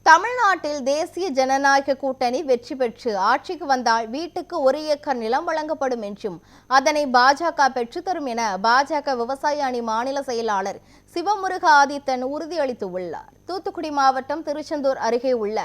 தமிழ்நாட்டில் தேசிய ஜனநாயக கூட்டணி வெற்றி பெற்று ஆட்சிக்கு வந்தால் வீட்டுக்கு 1 ஏக்கர் நிலம் வழங்கப்படும் என்றும் அதனை பாஜக பெற்றுத்தரும் என பாஜக விவசாய அணி மாநில செயலாளர் சிவமுருக ஆதித்தன் உறுதியளித்துள்ளார். தூத்துக்குடி மாவட்டம் திருச்செந்தூர் அருகே உள்ள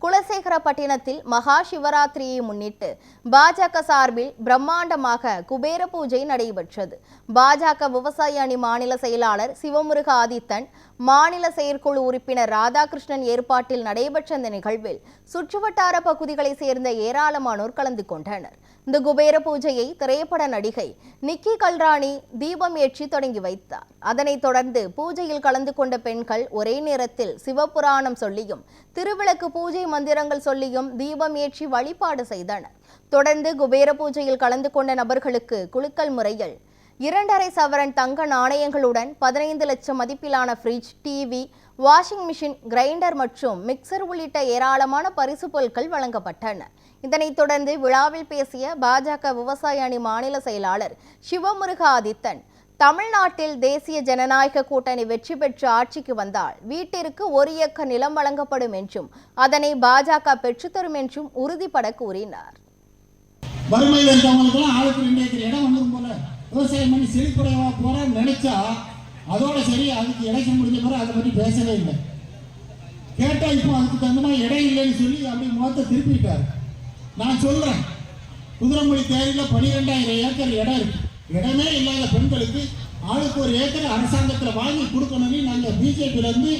குலசேகரப்பட்டினத்தில் மகா சிவராத்திரியை முன்னிட்டு பாஜக சார்பில் பிரம்மாண்டமாக குபேர பூஜை நடைபெற்றது. பாஜக விவசாய அணி மாநில செயலாளர் சிவமுருக ஆதித்தன், மாநில செயற்குழு உறுப்பினர் ராதாகிருஷ்ணன் ஏற்பாட்டில் நடைபெற்ற இந்த நிகழ்வில் சுற்றுவட்டார பகுதிகளை சேர்ந்த ஏராளமானோர் கலந்து கொண்டனர். இந்த குபேர பூஜையை திரைப்பட நடிகை நிக்கி கல்ராணி தீபம் ஏற்றி தொடங்கி வைத்தார். அதனைத் தொடர்ந்து பூஜையில் கலந்து கொண்ட பெண்கள் ஒரே நேரத்தில் சிவபுராணம் சொல்லியும் திருவிளக்கு பூஜை மந்திரங்கள் சொல்லியும் தீபம் ஏற்றி வழிபாடு செய்தனர். தொடர்ந்து குபேர பூஜையில் கலந்து கொண்ட நபர்களுக்கு குலுக்கல் முறையில் 2.5 சவரன் தங்க நாணயங்களுடன் 15 லட்சம் மதிப்பிலான fridge, TV, washing machine, grinder மற்றும் மிக்சர் உள்ளிட்ட ஏராளமான பரிசு பொருட்கள் வழங்கப்பட்டன. இதனைத் தொடர்ந்து விழாவில் பேசிய பாஜக விவசாய அணி மாநில செயலாளர் சிவமுருக ஆதித்தன், தமிழ்நாட்டில் தேசிய ஜனநாயக கூட்டணி வெற்றி பெற்று ஆட்சிக்கு வந்தால் வீட்டிற்கு 1 ஏக்கர் நிலம் வழங்கப்படும் என்றும் அதனை பாஜக பெற்றுத்தரும் என்றும் உறுதிபட கூறினார். வறுமையில் இருக்கவங்களுக்கெல்லாம் ஆளுக்கு 2 ஏக்கர் இடம் வந்தது போல விவசாயம் பண்ணி செழிப்படையா போறான்னு நினைச்சா அதோட சரி. அதுக்கு எலெக்ஷன் முடிஞ்ச பிறகு அதை பற்றி பேசவே இல்லை. கேட்டா இப்போ அதுக்கு தகுந்த மாதிரி இடம் இல்லைன்னு சொல்லி அப்படி முகத்தை திருப்பிட்டார். நான் சொல்றேன், குதிரைமொழி தேர்தலில் 12,000 ஏக்கர் இடம் இருக்கு. இடமே இல்லாத பெண்களுக்கு ஆளுக்கு 1 ஏக்கர் அரசாங்கத்தில் வாங்கி கொடுக்கணும்னு நாங்கள் பிஜேபியிலேருந்து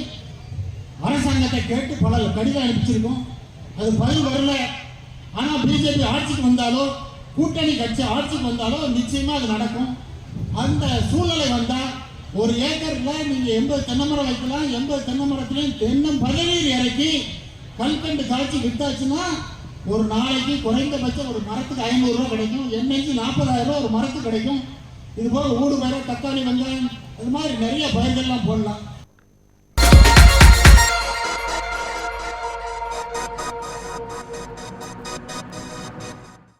அரசாங்கத்தை கேட்டு பல கடிதம் அனுப்பிச்சிருக்கோம். அது பதில் வரல. ஆனால் பிஜேபி ஆட்சிக்கு வந்தாலோ கூட்டணி கட்சி ஆட்சிக்கு வந்தாலோ நிச்சயமாக அது நடக்கும். அந்த சூழ்நிலை வந்தால் 1 ஏக்கரில் நீங்கள் 80 தென்னை மரம் வைக்கலாம். 80 தென்னை மரத்துலையும் தென்னம் பதநீர் இறக்கி கல்கண்டு காய்ச்சி வித்தாச்சுன்னா ஒரு நாளைக்கு குறைந்தபட்சம் ஒரு மரத்துக்கு 500 ரூபா கிடைக்கும். எண்ணெய்க்கு 40,000 ரூபா ஒரு மரத்துக்கு கிடைக்கும். இது போக ஊடு பயிர், தக்காளி, வெங்காயம், அது மாதிரி நிறைய பயிர்கள்லாம் போடலாம்.